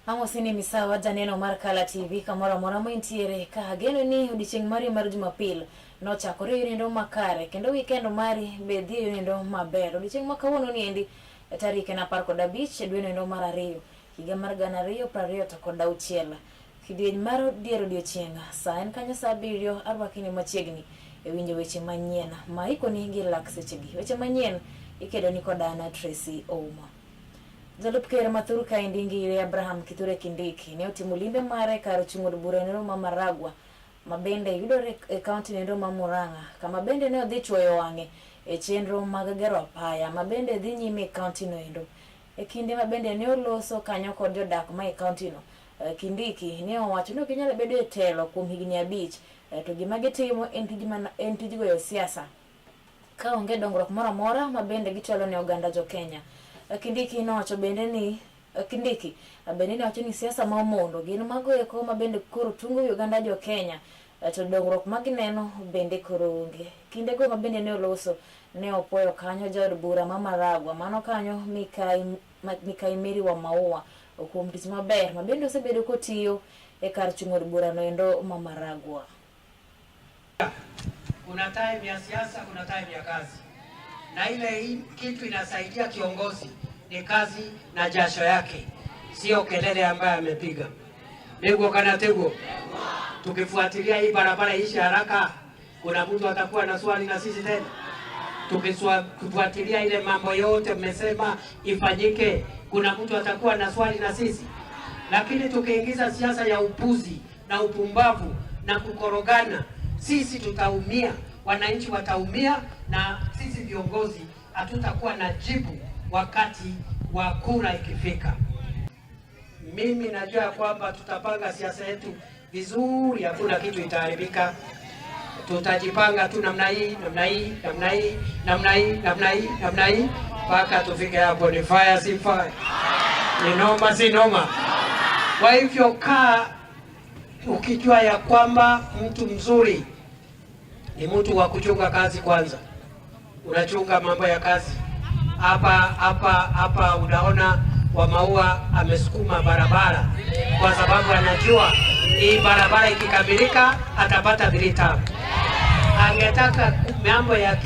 Amosini misawa janeno mar Kala TV kamora mora mointiere ka ageno ni odichieng mari mar Jumapil no chakore yunindo makare kendo weekend mari be dhi yunindo maber. Odichieng makawuono ni endi tarike na 15 dwe no mar 2 higa mar 2026 kidieny mar diero odiochieng sa en kanyo sa 7 arwakini machiegni e winjo weche manyien ma ikoni gi lak sechegi. Weche manyien ikedo ni kodana Tracy Ouma. Jalup Ker Mathur Kaindi Ngire Abraham Kithure Kindiki ne otimo limbe mare kar chung'od bura nero ma Maragwa ma bende yudore e kaunti nero ma Murang'a kama bende ne odhi chuoyo wang'e e chenro mag gero apaya ma bende dhi nyime e kaunti no endo. E kinde ma bende ne oloso kanyo kod jodak ma e kaunti no, Kindiki ne owacho ni ok nyalo bedo e telo kuom higni 5 to gima gitimo en tij goyo siasa ka onge dongruok moro amora ma bende gitelo ne oganda jo Kenya. Kindiki nowacho bende ni wacho ni siasa ma omondo gin mago eko ma bende koro tungo Uganda jo Kenya to dongruok ma gineno bende koro onge. Kinde go ma bende ne oloso ne opoyo kanyo jaod bura ma Maragwa mano kanyo Mikai Mary wa Maua kuom tich maber ma bende osebedo kotiyo e kar chung'od bura no endo ma Maragwa. Kuna time ya siasa, kuna time ya kazi. Na ile kitu inasaidia kiongozi ni kazi na jasho yake, sio kelele ambaye amepiga. Nego kana tego. Tukifuatilia hii barabara ishi haraka, kuna mtu atakuwa na swali na sisi tena. Tukifuatilia ile mambo yote mmesema ifanyike, kuna mtu atakuwa na swali na sisi. Lakini tukiingiza siasa ya upuzi na upumbavu na kukorogana, sisi tutaumia, wananchi wataumia, na sisi viongozi hatutakuwa na jibu wakati wa kura ikifika. Mimi najua kwamba tutapanga siasa yetu vizuri, hakuna kitu itaharibika. Tutajipanga tu namna hii mpaka tufike hapo. Ni fire si fire, ni noma si noma. Kwa hivyo kaa ukijua ya kwamba mtu mzuri ni mtu wa kuchunga kazi kwanza. Unachunga mambo ya kazi. Hapa unaona wa Maua amesukuma barabara kwa sababu anajua hii barabara ikikamilika atapata bilita. Angetaka mambo ya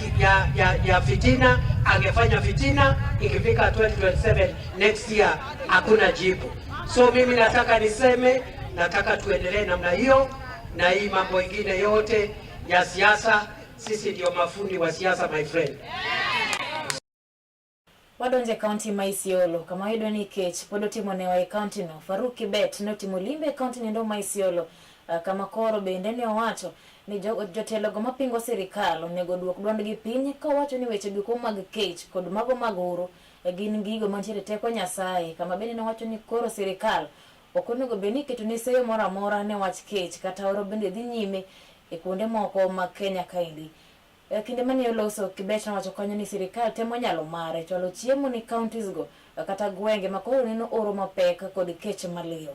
fitina, angefanya fitina, ikifika 2027 next year hakuna jibu. So mimi nataka tuendelee namna hiyo, na hii mambo mengine yote ya siasa, sisi ndio mafundi wa siasa, my friend. Wadonje county ma Isiolo kama hido ni kech podo timo ne wa county no Faruk Kibet no timo limbe county ndo ma Isiolo kama koro bende ne owacho ni jotelo go mapingo sirikal onego duok dwondgi piny ka wacho ni weche giko mag kech kod mago mag oro gin gigo mantiere teko Nyasaye. Kama bende ne owacho ni koro sirikal okonego beni keto ne seyo mora mora ne wach kech kata oro bende dhi nyime e kuonde moko ma Kenya kaindi. Kinde mani oloso Kibet nowacho kanyo ni sirikal temo nyalo mare chwalo chiemo ni counties go kata gwenge makoro neno oro mapek kod kech maliyo.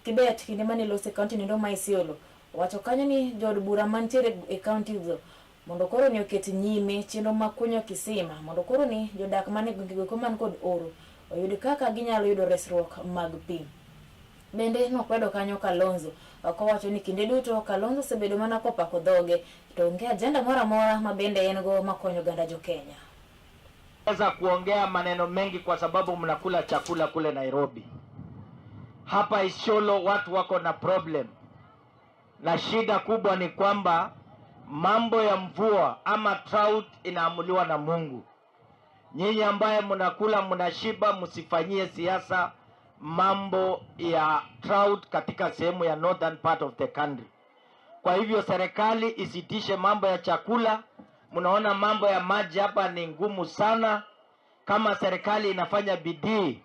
Kibet kinde mani oloso county ndo ma Isiolo wacho kanyo ni jod bura mantiere e counties go mondo koro ni oket nyime chenro makunyo kisima mondo koro ni jodak mane gwenge go man kod oro oyud kaka ginyalo yudo resruok mag pi. Bende nokwedo kanyo Kalonzo wacho ni kinde duto Kalonzo sebedo mana kopako dhoge to onge agenda mora mora ma bende en go makonyo ganda jo Kenya. Naweza kuongea maneno mengi kwa sababu mnakula chakula kule Nairobi. Hapa Isiolo watu wako na problem, na shida kubwa ni kwamba mambo ya mvua ama drought inaamuliwa na Mungu. Nyinyi ambaye mnakula mnashiba, msifanyie siasa mambo ya drought katika sehemu ya northern part of the country. Kwa hivyo serikali isitishe mambo ya chakula. Mnaona mambo ya maji hapa ni ngumu sana. Kama serikali inafanya bidii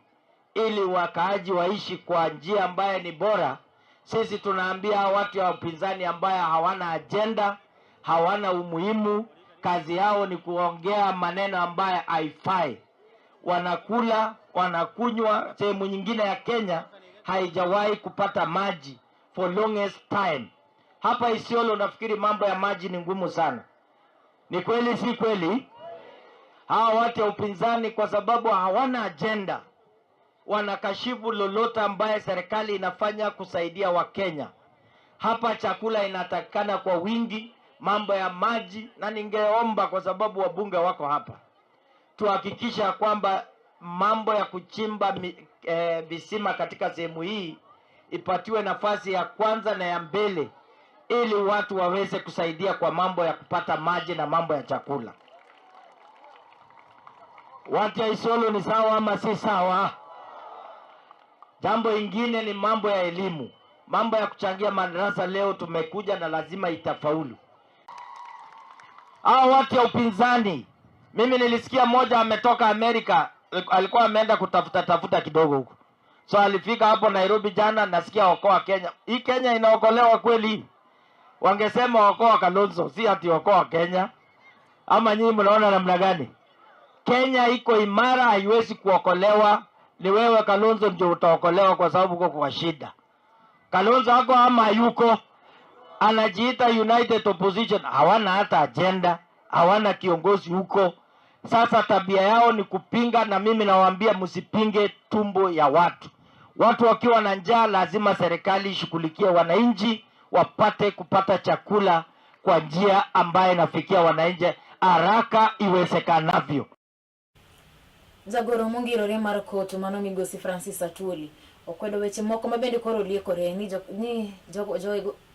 ili wakaaji waishi kwa njia ambaye ni bora, sisi tunaambia watu wa upinzani ambaye hawana agenda, hawana umuhimu, kazi yao ni kuongea maneno ambaye haifai. Wanakula, wanakunywa. Sehemu nyingine ya Kenya haijawahi kupata maji for longest time. Hapa Isiolo nafikiri mambo ya maji ni ngumu sana. Ni kweli si kweli? Hawa watu wa upinzani kwa sababu hawana agenda, wanakashifu lolote ambaye serikali inafanya kusaidia Wakenya. Hapa chakula inatakikana kwa wingi, mambo ya maji, na ningeomba kwa sababu wabunge wako hapa, tuhakikisha kwamba mambo ya kuchimba visima katika sehemu hii ipatiwe nafasi ya kwanza na ya mbele, ili watu waweze kusaidia kwa mambo ya kupata maji na mambo ya chakula. Watu ya Isiolo ni sawa ama si sawa? Jambo ingine ni mambo ya elimu, mambo ya kuchangia madarasa. Leo tumekuja na lazima itafaulu. Hao watu ya upinzani, mimi nilisikia mmoja ametoka Amerika, alikuwa ameenda kutafuta kidogo huko. So alifika hapo Nairobi jana, nasikia okoa Kenya. Hii Kenya inaokolewa kweli? Wangesema okoa Kalonzo, si ati okoa Kenya. Ama nyinyi mnaona namna gani? Kenya iko imara, haiwezi kuokolewa. Ni wewe Kalonzo ndio utaokolewa kwa sababu uko kwa shida. Kalonzo hako ama hayuko, anajiita United Opposition, hawana hata agenda, hawana kiongozi huko. Sasa tabia yao ni kupinga, na mimi nawaambia msipinge tumbo ya watu. Watu wakiwa na njaa lazima serikali ishughulikie wananchi wapate kupata chakula kwa njia ambayo inafikia wananchi haraka iwezekanavyo. Jagoro Mungirore mar Kotu mano Migosi Francis Atwoli okwedo weche moko mabende koro liekore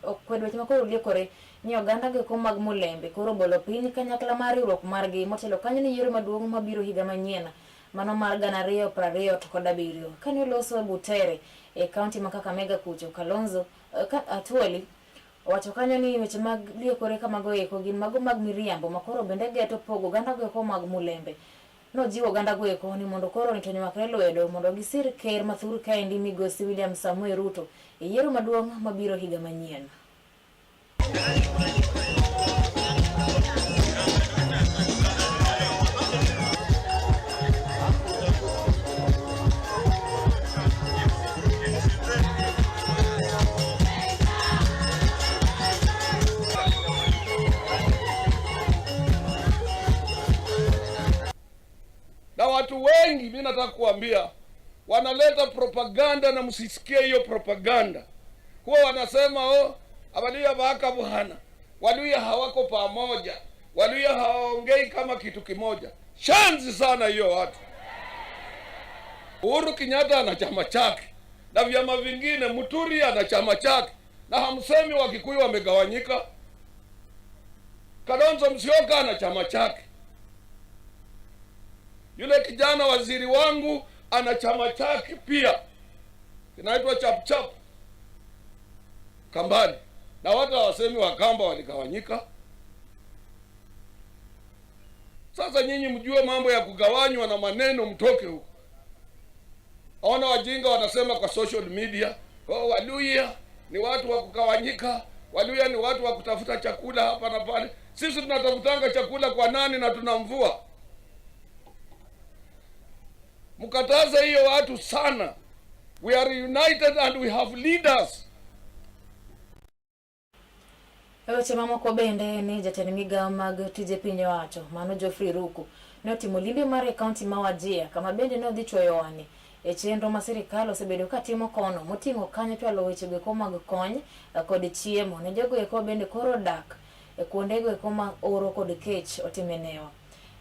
okwedo weche makoro liekore ni oganda geko mag Mulembe koro bolo piny kanyakla mar riwruok margi motelo kanyo ni yiero maduong' mabiro higa manyien mano mar 2027 kane oloso Butere e kaunti ma Kakamega kucho. Kalonzo Atwoli wacho kanyo ni weche mag liekore kamago eko gin mago mag miriambo makoro bende geto pogo oganda geko mag Mulembe. No jiwo oganda goeko ni mondo koro nitonyo makre lwedo mondo gisir ker mathuru kaendi Migosi William Samuel Ruto e yiero maduong' mabiro higa manyien. Na watu wengi mimi nataka kuambia wanaleta propaganda, na msisikie hiyo propaganda. Huwa wanasema Waluhya baka bwana, Waluhya hawako pamoja, Waluhya hawaongei kama kitu kimoja. Shanzi sana hiyo watu. Uhuru Kenyatta ana chama chake na vyama vingine, Muturi ana chama chake, na hamsemi Wakikuyu wamegawanyika. Kalonzo Musyoka ana chama chake. Yule kijana waziri wangu ana chama chake pia, kinaitwa Chapchap Kambani, na watu hawasemi Wakamba waligawanyika. Sasa nyinyi mjue mambo ya kugawanywa na maneno, mtoke huko. Ona wajinga wanasema kwa social media, Waluhya ni watu wa kugawanyika, Waluhya ni watu wa kutafuta chakula hapa na pale. Sisi tunatafutanga chakula kwa nani na tuna mvua? Mkataza hiyo watu sana. We are united and we have leaders. Weche mamoko bende ni jatend migawo mag tije piny owacho mano Geoffrey Ruku ne otimo limbe mar kaunti ma Wajir kama bende ne odhi chwoyo wang'e e chenro ma sirikal osebedo ka timo kono moting'o kanyo chwalo weche go mag kony kod chiemo ne jogo eko bende koro dak e kuonde go eko ma oro kod kech otimenewa.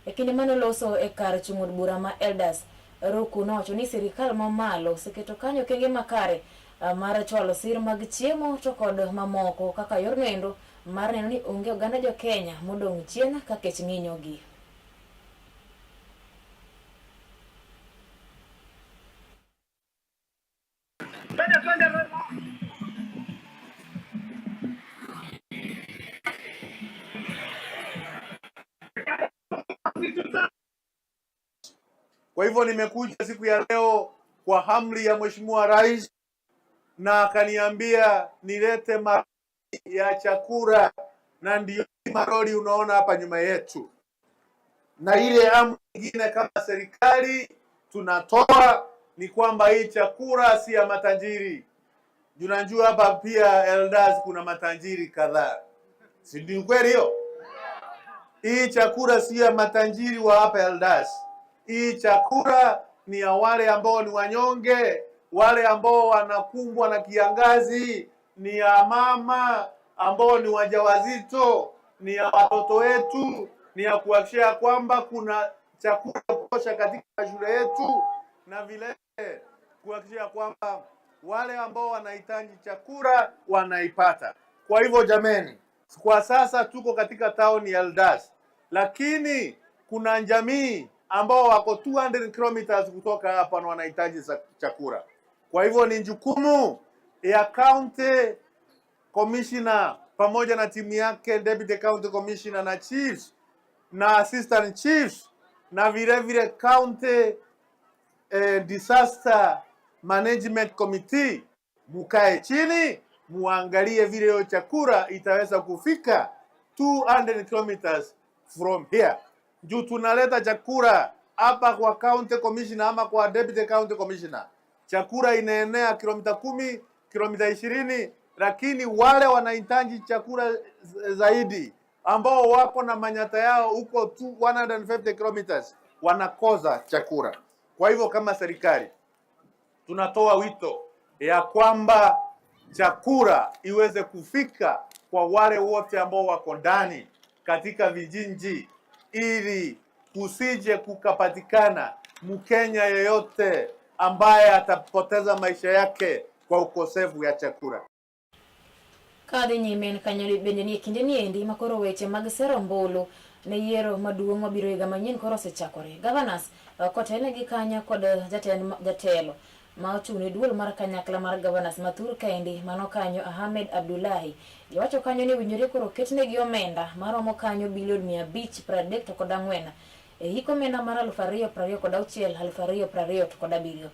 E kinde mane loso e kar chung'od bura ma Elders, Ruku nowacho ni sirikal mamalo oseketo kanyo kenge makare mar chwalo sir mag chiemo to kod mamoko kaka yorno endo mar neno ni onge oganda jo Kenya modong' chien ka kech ng'inyogi. Kwa hivyo nimekuja siku ya leo kwa amri ya Mheshimiwa Rais, na akaniambia nilete maroli ya chakula, na ndio maroli unaona hapa nyuma yetu. Na ile amri nyingine kama serikali tunatoa ni kwamba hii chakula si ya matajiri. Unajua hapa pia Elders kuna matajiri kadhaa. Si ndio kweli hiyo? Hii chakula si ya matajiri wa hapa Elders. Hii chakula ni ya wale ambao ni wanyonge, wale ambao wanakumbwa na kiangazi, ni ya mama ambao ni wajawazito, ni ya watoto wetu, ni ya kuhakikisha kwamba kuna chakula kutosha katika shule yetu, na vile kuhakikisha kwamba wale ambao wanahitaji chakula wanaipata. Kwa hivyo jameni, kwa sasa tuko katika town ya Eldas, lakini kuna jamii ambao wako 200 kilometers kutoka hapa na wanahitaji chakula. Kwa hivyo ni jukumu ya county commissioner pamoja na timu yake, deputy county commissioner na chiefs na assistant chiefs na vile vile county disaster management committee, mukae chini muangalie vile hiyo chakula itaweza kufika 200 kilometers from here. Juu tunaleta chakula hapa kwa county commissioner ama kwa deputy county commissioner, chakula inaenea kilomita 10, kilomita 20, lakini wale wanahitaji chakula zaidi ambao wako na manyata yao huko 150 kilometers wanakosa chakula. Kwa hivyo kama serikali tunatoa wito ya kwamba chakula iweze kufika kwa wale wote ambao wako ndani katika vijiji, ili kusije kukapatikana Mkenya yeyote ambaye atapoteza maisha yake kwa ukosefu ya chakula. Kadhi nyimen kanyali bendeni kindeni endi makoro weche mag sero mbulu ne yiero maduong' mabiro higa manyien koro osechakore. Governors kotene gi kanya kod jatelo ma ochung' e duol mar kanyakla mar governors mathur kaendi mano kanyo Ahmed Abdullahi giwacho kanyo ni winjore koro ketnegi omenda maromo kanyo bilion 534 e hiko omenda mar 2026 2027.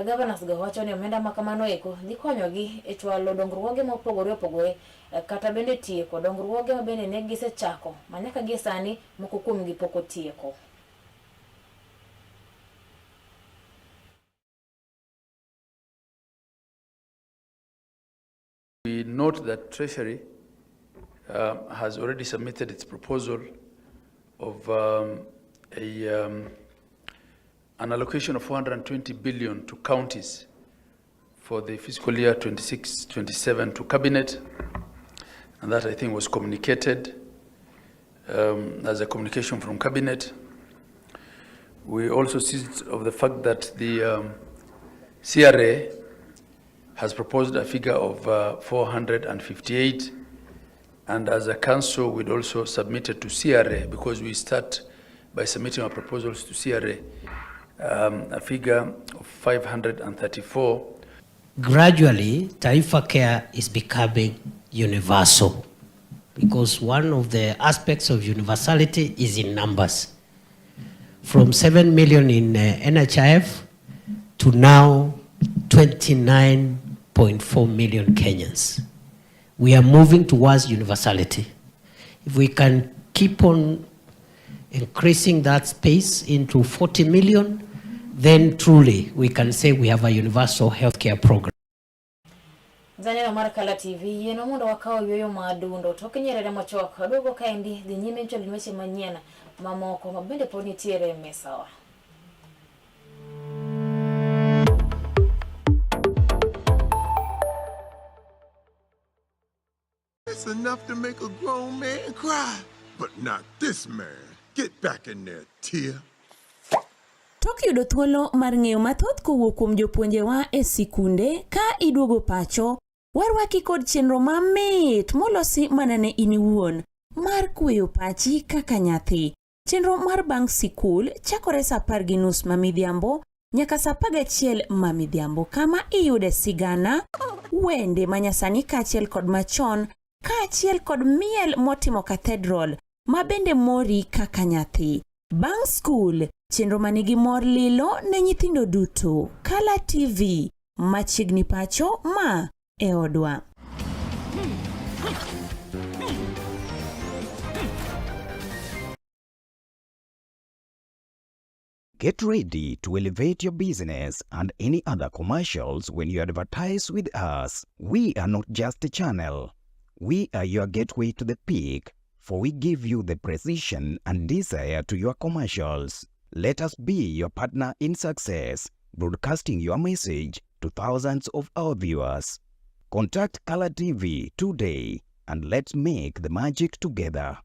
Governors go wacho ni omenda makamano eko dhi konyogi e chwalo dongruoge mopogore opogore kata bende tieko dongruoge ma bende ne gisechako manyaka gie sani moko kuomgi pok otieko. We note that Treasury has already submitted its proposal of an allocation of 420 billion to counties for the fiscal year 26-27 to Cabinet, and that I think was communicated as a communication from Cabinet. We also seized of the fact that the CRA has proposed a figure of 458, and as a council we'd also submitted to CRA, because we start by submitting our proposals to CRA, a figure of 534. Gradually, Taifa Care is becoming universal, because one of the aspects of universality is in numbers. From 7 million in NHIF to now 29.4 million Kenyans. We are moving towards universality. If we can keep on increasing that space into 40 million, then truly we can say we have a universal healthcare program. Zaneno Markala TV yeno mundo wakao yoyo maadundo toke nyerere machoka dogo kaendi dhi nyime ncholi nweche manyena mamoko mabende poni tiere mesawa. It's enough to make a grown man cry, but not this man. Get back in there, Tia. Tok yudo thuolo mar ng'eyo mathoth kowuok kuom jopuonjewa e sikunde ka iduogo pacho, warwaki kod chenro mamit molosi mana ne in iwuon mar kweyo pachi kaka nyathi. Chenro mar bang' sikul chakore saa 10:30 mamidhiambo nyaka saa 11 mamidhiambo, kama iyude sigana, wende manyasani kaachiel kod machon, kaachiel kod miel motimo cathedral ma bende mori kaka nyathi. Bang' skul, chenro manigi mor lilo ne nyithindo duto. Kala TV, machiegni pacho ma e odwa. Get ready to elevate your business and any other commercials when you advertise with us. We are not just a channel. We are your gateway to the peak, for we give you the precision and desire to your commercials. Let us be your partner in success, broadcasting your message to thousands of our viewers. Contact Color TV today and let's make the magic together.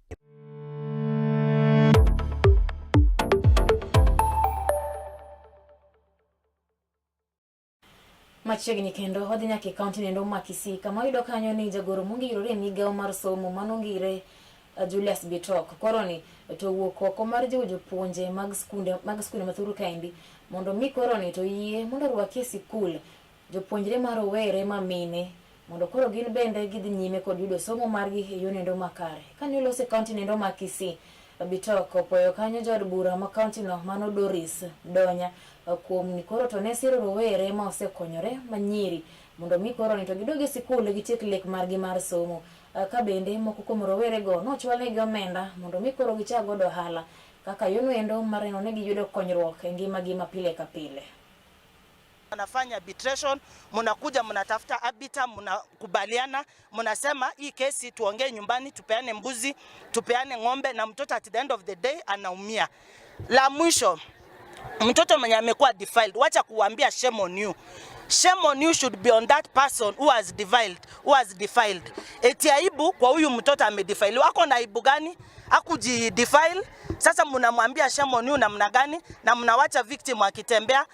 Machiegni kendo odhi nyaka kaunti nendo ma Kisii kama yudo kanyo ni jagoro mongirore migawo mar somo manongire Julius Bitok koroni to wuok oko mar jopuonje mag skunde mathuru kaendi mondo mi koroni to yie mondo rwaki sikul jopuonjre mar owere mamine mondo koro gin bende gidhi nyime kod yudo somo margi e yo nendo makare. Kane olose kaunti nendo ma Kisii, Bitok opoyo kanyo jod bura ma kaunti no mano Doris Donya kuom ni koro to ne siro rowere ma osekonyore manyiri mondo mi koro ni to gidogi sikul gitiek lek margi mar somo. Ka bende moko kuom rowere go nochwalnegi omenda mondo mi koro gichak godo ohala kaka yo nendo mar neno ni giyudo konyruok e ngimagi mapile ka pile. Wanafanya arbitration, mnakuja mnatafuta arbiter, mnakubaliana, mnasema hii kesi tuongee nyumbani, tupeane mbuzi, tupeane ng'ombe na mtoto at the end of the day anaumia. La mwisho, mtoto mwenye amekuwa defiled, wacha kuambia shame on you. Shame on you should be on that person who has defiled. Eti aibu kwa huyu mtoto amedefile. Wako na aibu gani? Hakujidefile. Sasa mnamwambia shame on you namna gani na mnawacha victim akitembea.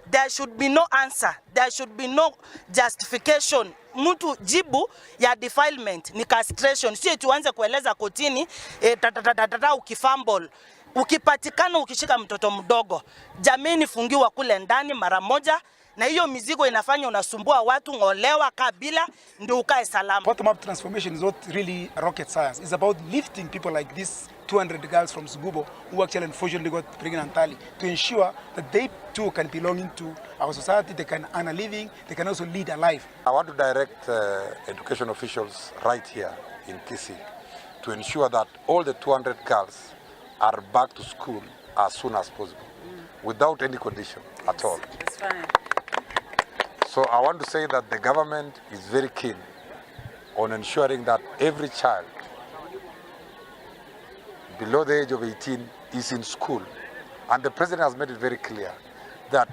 There should be no answer. There should be no justification. Mtu jibu ya defilement ni castration. Sio tuanze kueleza kotini ukifumble. Ukipatikana ukishika mtoto mdogo, jamii fungiwa kule ndani mara moja, na hiyo mizigo inafanya unasumbua watu, ngolewa kabila ndio ukae salama. Bottom up transformation is not really rocket science. It's about lifting people like this 200 girls from Sugubo who actually unfortunately got pregnant early to ensure that they too can belong into our society, they can earn a living, they can also lead a life. I want to direct education officials right here in Kisii to ensure that all the 200 girls are back to school as soon as possible, without any condition at all. That's fine. So I want to say that the government is very keen on ensuring that every child below the age of 18 is in school. And the president has made it very clear that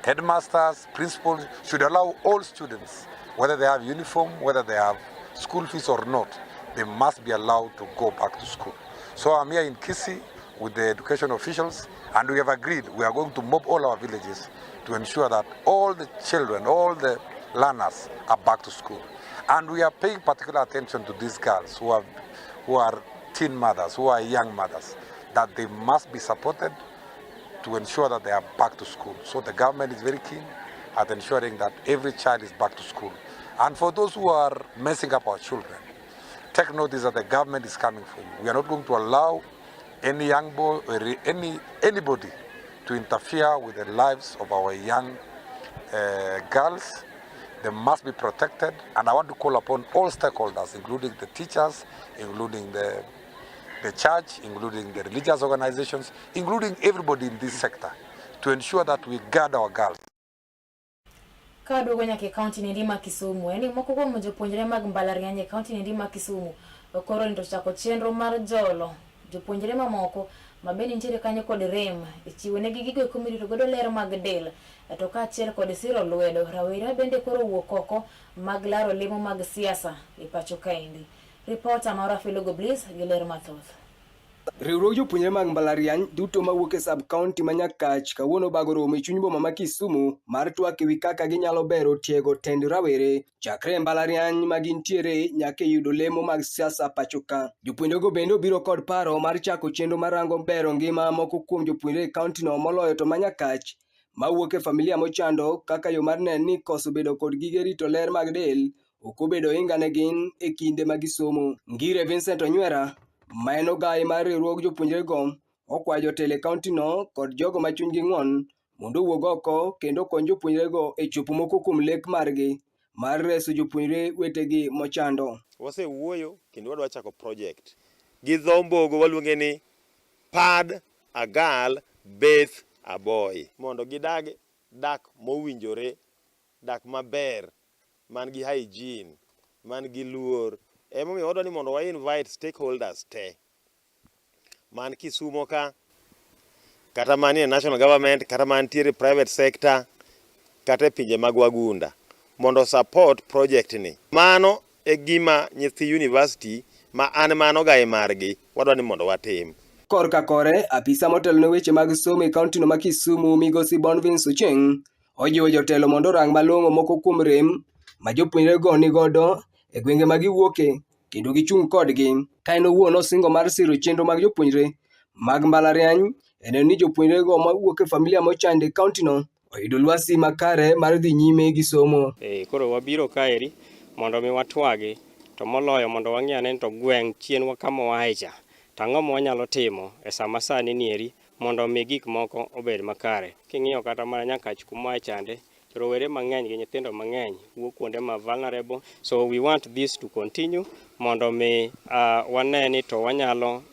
headmasters, principals should allow all students, whether they have uniform, whether they have school fees or not, they must be allowed to go back to school. So I'm here in Kisii with the education officials, and we have agreed we are going to mop all our villages to ensure that all the children, all the learners are back to school. And we are paying particular attention to these girls who are teen mothers, who are young mothers, that they must be supported to ensure that they are back to school. So the government is very keen at ensuring that every child is back to school. And for those who are messing up our children, take notice that the government is coming for you. We are not going to allow any young boy or anybody to interfere with the lives of our young girls. They must be protected, and I want to call upon all stakeholders, including the teachers, including the church, including the religious organizations, including everybody in this sector, to ensure that we guard our girls. Kado gonya ke county ni ndima Kisumu, yani moko kwa jopuonjre mag mbalariany e county ni ndima Kisumu, okoro ndo chako chenro mar jolo jopuonjre mamoko mabeni ntiere kanyo kod rem ichiwo ne gigo komiri to godo ler mag del to ka achiel kod siro lwedo rawera bende koro wuok oko mag laro lemo mag siasa e pacho kaendi. Reporter Maura Filogo Bliss gi ler mathoth. Riwruok jopuonjre mag mbalariany duto mawuok e sub county ma Nyakach kawuono bago romo e chuny boma ma Kisumu mar twak ewi kaka ginyalo bero tiego tend rawere chakre mbalariany ma gintiere nyaka yudo lemo mag siasa pachoka. Jopuonjrego bende obiro kod paro mar chako chenro marango bero ngima moko kuom jopuonjre e kaunti no moloyo to ma Nyakach mawuok e familia mochando kaka yo mar neno ni koso bedo kod gige rito ler mag del ok obedo inga ne gin e kinde ma gisomo. Ngire Vincent Onywera maeno gai mar riwruok jopuonjre go okwayo jotelo e kaunti no kod jogo ma chunygi ng'won mondo owuog oko kendo kony jopuonjre go e chopo moko kuom lek margi mar reso jopuonjre wetegi mochando. Wasewuoyo kendo wadwa chako project gi dho Mbogo waluonge ni Pad a Girl Beth a Boy mondo gidag dak mowinjore, dak maber, man gi hygiene, man gi luor. Emomiyo wadwa ni mondo wa invite stakeholders te man Kisumo ka, kata manie national government, kata mantiere private sector, kata pinje mag wagunda mondo support project ni. Mano e gima nyithi university ma an mano gae margi wadwa ni mondo watim. Korka kore, apisa motelo ne weche mag somo e kaunti no ma Kisumu, Migosi Bonvince Ocheng, ojiwo jotelo mondo rang malong'o moko kuom rem ma jopuonjre go ni godo e gwenge ma giwuoke kendo gichung' kodgi. Ka en owuon osingo mar siro chenro mag jopuonjre mag mbalariany en ni jopuonjre go mawuok e familia mochande kaunti no oyudo lwasi makare mar dhi nyime gi somo. Koro wabiro kaeri mondo mi watwagi to moloyo mondo wang'iyane to gweng' chienwa kama waecha. Tang'o ma wanyalo timo e sama sani nieri mondo mi gik moko obed makare. King'iyo kata mana Nyakach kuma chande, rowere mang'eny gi nyithindo mang'eny wuok kuonde ma vulnerable. So we want this to continue mondo mi waneni to wanyalo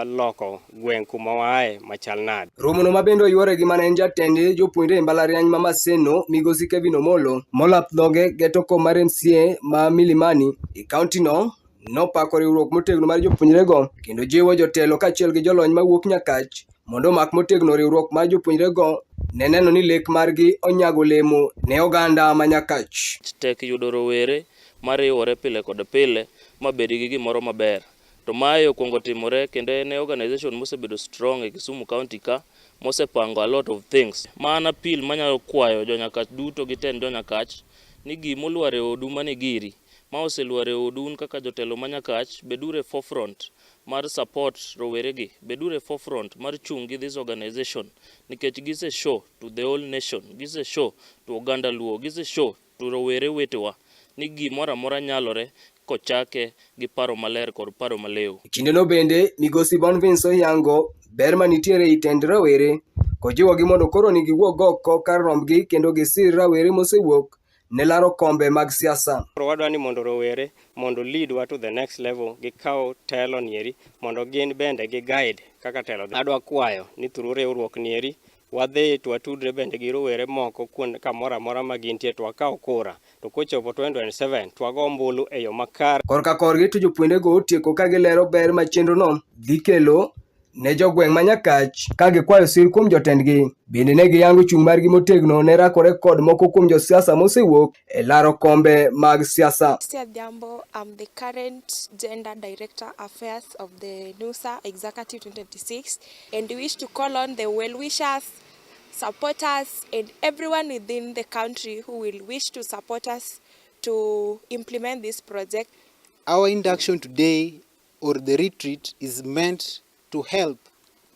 loko gweng' kuma wae machal nade. Romo no mabende oyuore gi mana en jatend jopuonjre e mbalariany ma Maseno, Migosi Kevin Omolo, molap dhoge geto kom mar MCA ma Milimani e kaunti no nopako riwruok motegno mar jopuonjre go kendo jiwo jotelo kaachiel gi jolony mawuok Nyakach mondo mak motegno riwruok mar jopuonjre go ne neno ni lek margi onyago olemo ne oganda ma Nyakach. Tek yudo rowere mariwore pile kod pile mabed gi gimoro maber. To mae okwongo timore kendo en organization mosebedo strong e Kisumu County ka mosepango a lot of things. Mana pil manyalo kwayo jonyakach duto gi ten jonyakach ni gimoluare odu mane giri ma oseluare odun kaka jotelo manyakach bedure forefront mar support rowere gi, bedure forefront mar chungi this organization nikech gise show to the whole nation, gise show to oganda luo, gise show to rowere wetewa ni gimoro amora nyalore kochake gi paro maler kod paro maleo. Kinde no bende Migosi Bonvince oyango ber manitiere i tend rawere kojiwo gi mondo koro ni giwuog oko kar rombgi kendo gisir rawere mosewuok ne laro kombe mag siasa. Wadwa ni mondo rowere mondo lead wa to the next level gikaw telo nieri mondo gin bende gi guide kaka telo. Adwa kwayo ni through riwruok nieri wadhi to watudre bende gi rowere moko kuonde kamoro amora ma gintie to wakaw kura to kochopo 2027 to wago ombulu e yo makare. Korka korgi to jopuonjre go otieko ka gilero ber ma chenro no dhi kelo ne jogweng' ma Nyakach ka gikwayo sir kuom jotendgi. Bende ne giyango chung' margi motegno ne rakore kod moko kuom josiasa mosewuok e laro kombe mag siasa. Adhiambo, I'm the current Gender Director Affairs of the NUSA Executive 2026 and we wish to call on the well-wishers, supporters and everyone within the country who will wish to support us to implement this project. Our induction today or the retreat is meant to help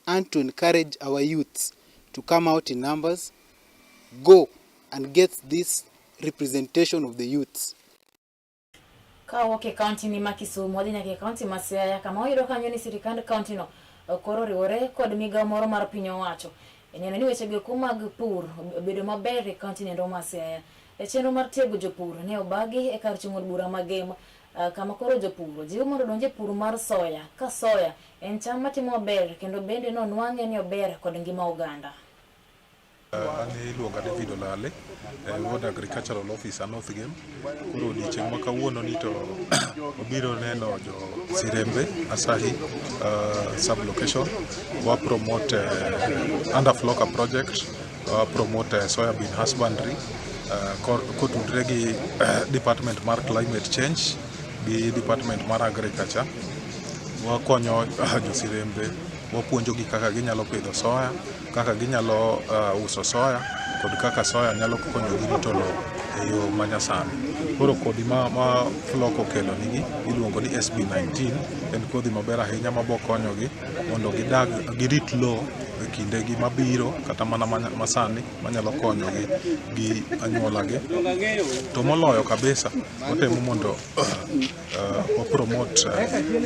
and to encourage our youths to come out in numbers, go and get this representation of the youths. Kawoke county ni Kisumu wadhi nyaka county ma Siaya kama oyudo kanyo ni sirikand county no koro riwore kod migawo moro mar piny owacho eneno ni weche go mag pur bedo maber e county nendo ma Siaya. E chenro mar tego jopur ne obagi e kar chung' od bura magema kama koro jopur jiwo mondo donje pur mar soya ka soya en cham matimo maber kendo bende no nwang'e ni ober kod ngima oganda. Ani luonga David Olale, Ward Agricultural Officer North Game. Koro odiochieng' ma kawuono ni to obiro neno jo Sirembe Asahi sub-location. Wa promote under Floka project, wa promote soybean husbandry. Kotudre gi Department mar Climate Change gi Department mar Agriculture. Wakonyo jo Sirembe, wapuonjo gi kaka ginyalo pidho soya, kaka ginyalo uso soya kod kaka soya nyalo konyo gi rito lowo e yo manyasani. Koro kodhi ma Flock okelo nigi iluongo ni SB19 en kodhi maber ahinya mabo konyogi mondo girit lowo e kindegi mabiro kata mana masani manyalo konyogi gi anyuolagi. To moloyo kabisa watemo mondo promote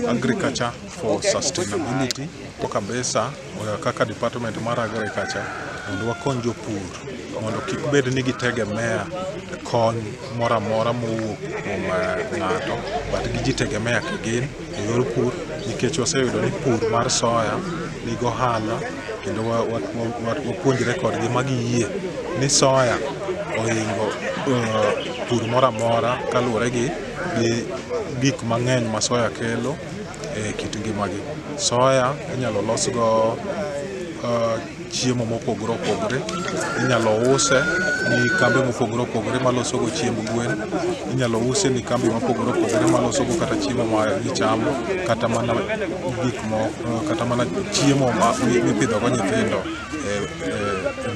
agriculture for sustainability to kabisa kaka Department mar Agriculture mondo wakony jopur mondo kik bed ni gitegemea kony moro amora mowuok kuom ng'ato but gitegemea kigin e yor pur nikech waseyudo ni pur mar soya nigo ohala kendo wapuonjre kodgi magiyie ni soya ohingo pur moro amora kaluwore gi gik mang'eny ma soya kelo e kit ngimagi. Soya inyalo losgo chiemo mopogore opogore. Inyalo use ni kambe mopogore opogore maloso go chiemb gwen. Inyalo use ni kambe mopogore opogore maloso go kata chiemo ma gichamo, kata mana kata mana chiemo mipidho go nyithindo,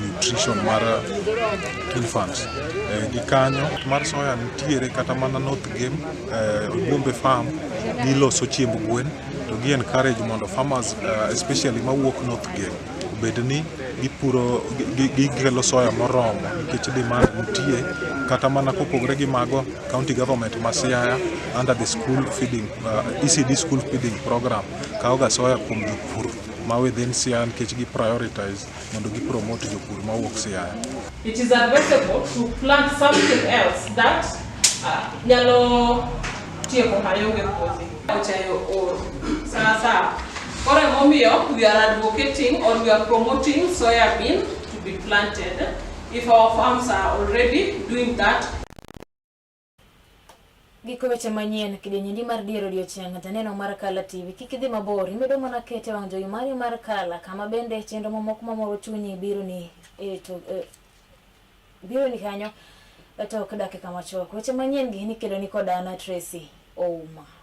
nutrition mar infants. Gikanyo mar soya nitiere kata mana North Game, Bombe Farm giloso chiemb gwen, to gi encourage mondo farmers especially mawuok North Game bed ni gipuro gikelo soya moromo, nikech demand nitie. Kata mana kopogre gi mago, county government ma Siaya under the school feeding ECD school feeding program kaoga soya kuom jopur ma within Siaya, nikech gi prioritize mondo gi promote jopur mawuok Siaya. It is advisable to plant something else that nyalo tieko mayonge puothi. Ochayo oro. Sasa kore momiyo we are advocating or we are promoting soya bean to be planted if our farms are already doing that. Giko weche manyien kidenyendi mar diero odiochieng' taneno mar Kala TV kikidhi mabor imedo mana kete wang' jowi mari mar Kala kama bende chenro mamoko mamoro chunyi biro ni kanyo to ok dakika machuok. Weche manyien gi nikelo ni kod Anna Tracy Ouma.